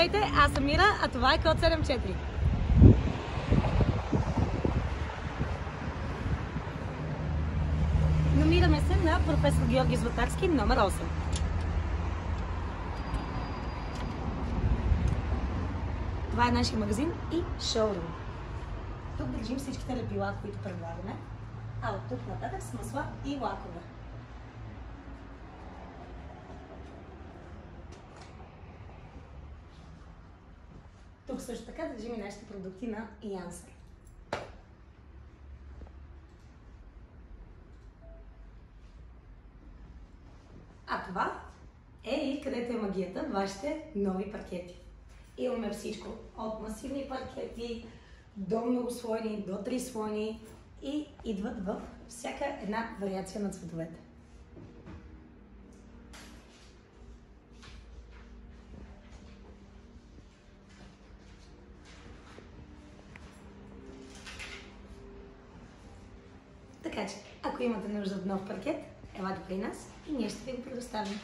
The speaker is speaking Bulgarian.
Здравейте, аз съм Мира, а това е Код 74. Намираме се на професор Георги Златарски, номер 8. Това е нашия магазин и шоурум. Тук държим всичките лепила, които предлагаме, а от тук нататък с масла и лакове. Тук също така държим и нашите продукти на Янсен. А това е и където е магията, вашите нови паркети. Имаме всичко от масивни паркети до многослойни, до трислойни и идват в всяка една вариация на цветовете. Така че, ако имате нужда от нов паркет, елате при нас и ние ще ви го предоставим.